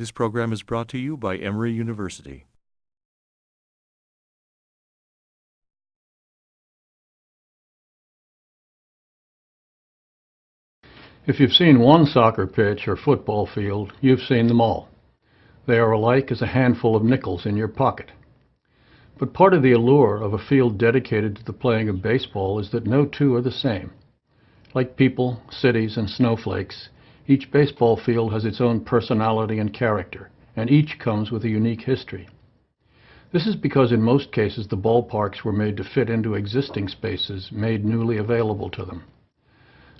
This program is brought to you by Emory University. If you've seen one soccer pitch or football field, you've seen them all. They are alike as a handful of nickels in your pocket. But part of the allure of a field dedicated to the playing of baseball is that no two are the same. Like people, cities, and snowflakes, each baseball field has its own personality and character, and each comes with a unique history. This is because in most cases the ballparks were made to fit into existing spaces made newly available to them.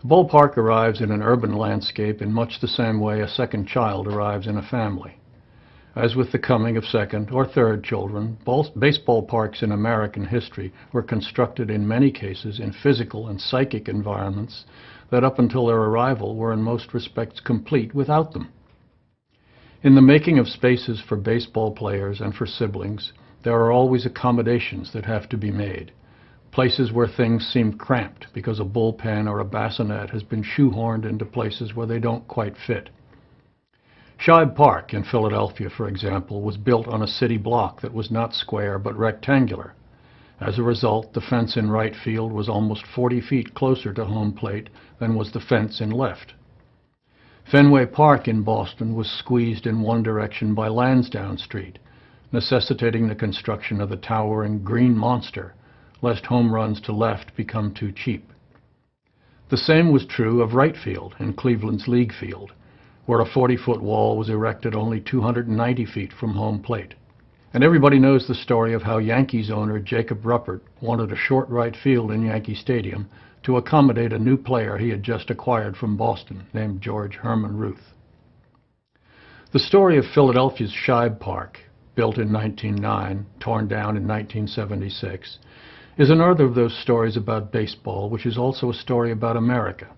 A ballpark arrives in an urban landscape in much the same way a second child arrives in a family. As with the coming of second or third children, baseball parks in American history were constructed in many cases in physical and psychic environments that up until their arrival were in most respects complete without them. In the making of spaces for baseball players and for siblings, there are always accommodations that have to be made. Places where things seem cramped because a bullpen or a bassinet has been shoehorned into places where they don't quite fit. Shibe Park in Philadelphia, for example, was built on a city block that was not square but rectangular. As a result, the fence in right field was almost 40 feet closer to home plate than was the fence in left. Fenway Park in Boston was squeezed in one direction by Lansdowne Street, necessitating the construction of the towering Green Monster, lest home runs to left become too cheap. The same was true of right field in Cleveland's League Field, where a 40-foot wall was erected only 290 feet from home plate. And everybody knows the story of how Yankees owner Jacob Ruppert wanted a short right field in Yankee Stadium to accommodate a new player he had just acquired from Boston named George Herman Ruth. The story of Philadelphia's Shibe Park, built in 1909, torn down in 1976, is another of those stories about baseball, which is also a story about America.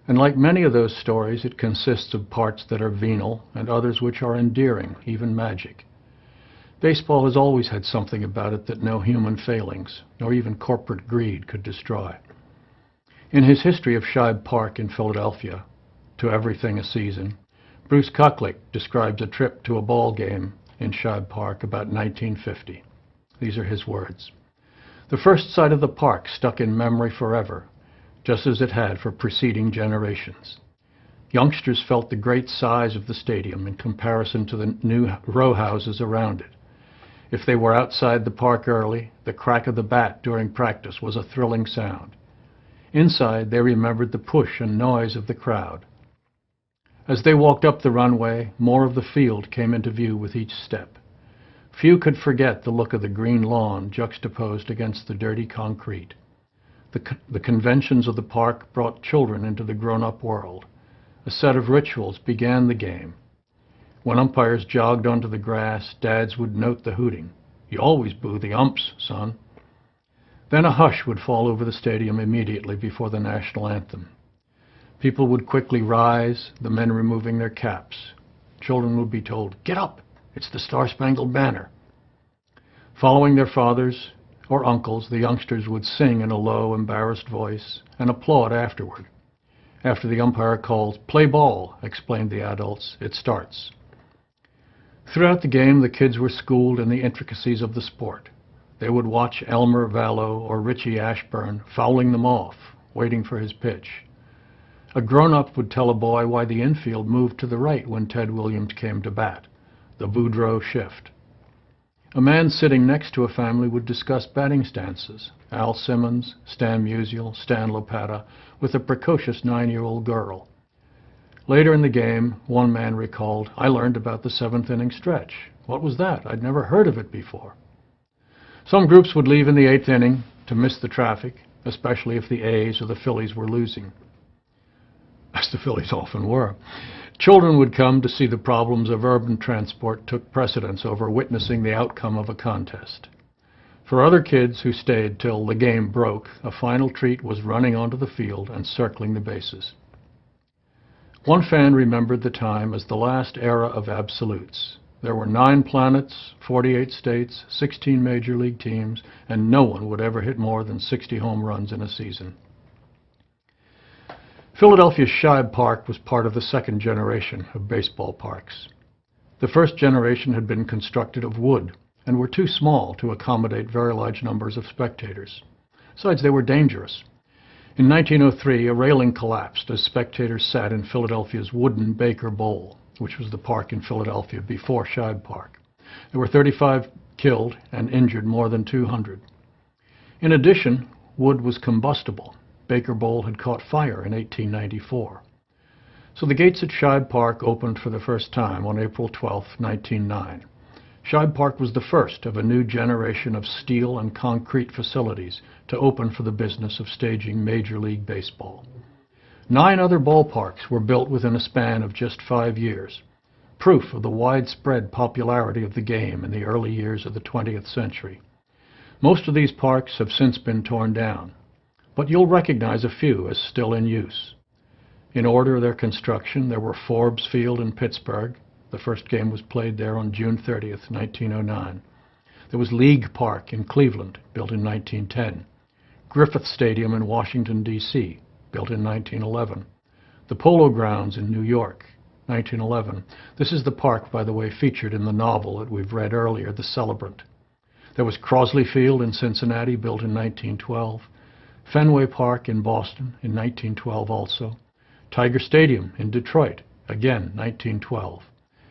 And like many of those stories, it consists of parts that are venal and others which are endearing, even magic. Baseball has always had something about it that no human failings, nor even corporate greed, could destroy. In his history of Shibe Park in Philadelphia, To Everything a Season, Bruce Kucklick describes a trip to a ball game in Shibe Park about 1950. These are his words. The first sight of the park stuck in memory forever, just as it had for preceding generations. Youngsters felt the great size of the stadium in comparison to the new row houses around it. If they were outside the park early, the crack of the bat during practice was a thrilling sound. Inside, they remembered the push and noise of the crowd. As they walked up the runway, more of the field came into view with each step. Few could forget the look of the green lawn juxtaposed against the dirty concrete. The conventions of the park brought children into the grown-up world. A set of rituals began the game. When umpires jogged onto the grass, dads would note the hooting. "You always boo the umps, son." Then a hush would fall over the stadium immediately before the national anthem. People would quickly rise, the men removing their caps. Children would be told, "Get up, it's the Star-Spangled Banner." Following their fathers or uncles, the youngsters would sing in a low, embarrassed voice and applaud afterward. After the umpire called, "Play ball," explained the adults, "it starts." Throughout the game, the kids were schooled in the intricacies of the sport. They would watch Elmer Vallow or Richie Ashburn fouling them off, waiting for his pitch. A grown-up would tell a boy why the infield moved to the right when Ted Williams came to bat, the Boudreaux shift. A man sitting next to a family would discuss batting stances, Al Simmons, Stan Musial, Stan Lopata, with a precocious 9-year-old girl. Later in the game, one man recalled, "I learned about the 7th-inning stretch. What was that? I'd never heard of it before." Some groups would leave in the 8th inning to miss the traffic, especially if the A's or the Phillies were losing, as the Phillies often were. Children would come to see the problems of urban transport took precedence over witnessing the outcome of a contest. For other kids who stayed till the game broke, a final treat was running onto the field and circling the bases. One fan remembered the time as the last era of absolutes. There were 9 planets, 48 states, 16 major league teams, and no one would ever hit more than 60 home runs in a season. Philadelphia's Shibe Park was part of the second generation of baseball parks. The first generation had been constructed of wood and were too small to accommodate very large numbers of spectators. Besides, they were dangerous. In 1903, a railing collapsed as spectators sat in Philadelphia's wooden Baker Bowl, which was the park in Philadelphia before Shibe Park. There were 35 killed and injured more than 200. In addition, wood was combustible. Baker Bowl had caught fire in 1894. So the gates at Shibe Park opened for the first time on April 12, 1909. Shibe Park was the first of a new generation of steel and concrete facilities to open for the business of staging Major League Baseball. 9 other ballparks were built within a span of just 5 years, proof of the widespread popularity of the game in the early years of the 20th century. Most of these parks have since been torn down, but you'll recognize a few as still in use. In order of their construction, there were Forbes Field in Pittsburgh. The first game was played there on June 30th, 1909. There was League Park in Cleveland, built in 1910. Griffith Stadium in Washington, D.C., built in 1911. The Polo Grounds in New York, 1911. This is the park, by the way, featured in the novel that we've read earlier, The Celebrant. There was Crosley Field in Cincinnati, built in 1912. Fenway Park in Boston in 1912 also. Tiger Stadium in Detroit, again 1912.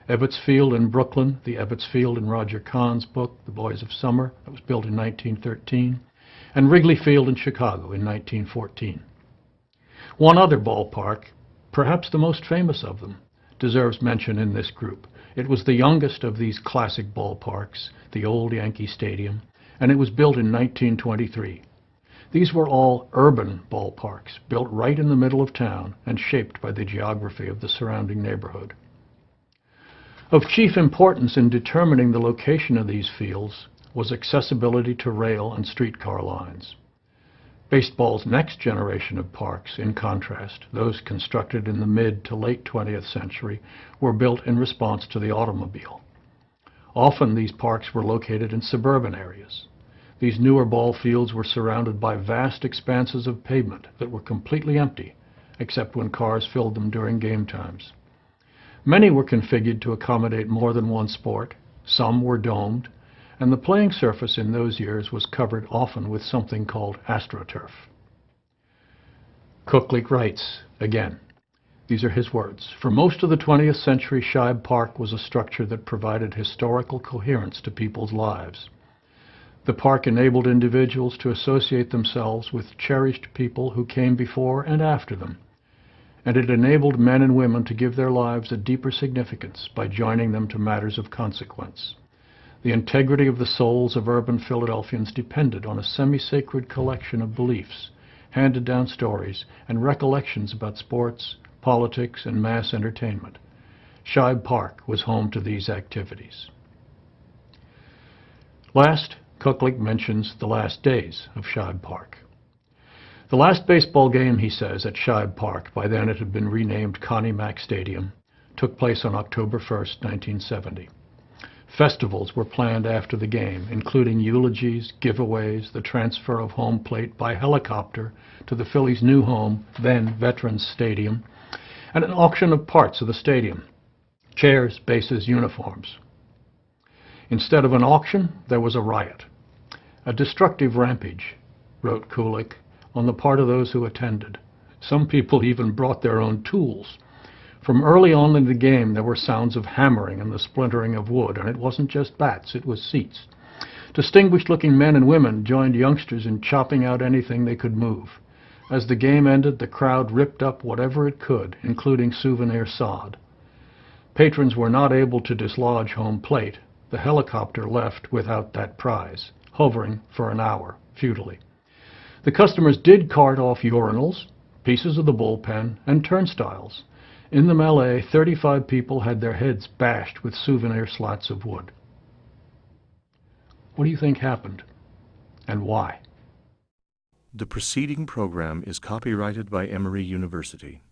Ebbets Field in Brooklyn, the Ebbets Field in Roger Kahn's book, The Boys of Summer, that was built in 1913. And Wrigley Field in Chicago in 1914. One other ballpark, perhaps the most famous of them, deserves mention in this group. It was the youngest of these classic ballparks, the old Yankee Stadium, and it was built in 1923. These were all urban ballparks, built right in the middle of town and shaped by the geography of the surrounding neighborhood. Of chief importance in determining the location of these fields was accessibility to rail and streetcar lines. Baseball's next generation of parks, in contrast, those constructed in the mid to late 20th century, were built in response to the automobile. Often these parks were located in suburban areas. These newer ball fields were surrounded by vast expanses of pavement that were completely empty, except when cars filled them during game times. Many were configured to accommodate more than one sport, some were domed, and the playing surface in those years was covered often with something called AstroTurf. Cooklick writes, again, these are his words, "For most of the 20th century, Shibe Park was a structure that provided historical coherence to people's lives. The park enabled individuals to associate themselves with cherished people who came before and after them, and it enabled men and women to give their lives a deeper significance by joining them to matters of consequence. The integrity of the souls of urban Philadelphians depended on a semi-sacred collection of beliefs, handed-down stories, and recollections about sports, politics, and mass entertainment. Shibe Park was home to these activities." Last, Cooklick mentions the last days of Shibe Park. The last baseball game, he says, at Shibe Park, by then it had been renamed Connie Mack Stadium, took place on October 1st, 1970. Festivals were planned after the game, including eulogies, giveaways, the transfer of home plate by helicopter to the Phillies' new home, then Veterans Stadium, and an auction of parts of the stadium: chairs, bases, uniforms. Instead of an auction, there was a riot. "A destructive rampage," wrote Kulik, "on the part of those who attended. Some people even brought their own tools. From early on in the game, there were sounds of hammering and the splintering of wood, and it wasn't just bats, it was seats. Distinguished-looking men and women joined youngsters in chopping out anything they could move. As the game ended, the crowd ripped up whatever it could, including souvenir sod. Patrons were not able to dislodge home plate. The helicopter left without that prize, hovering for an hour, futilely. The customers did cart off urinals, pieces of the bullpen, and turnstiles. In the melee, 35 people had their heads bashed with souvenir slats of wood." What do you think happened, and why? The preceding program is copyrighted by Emory University.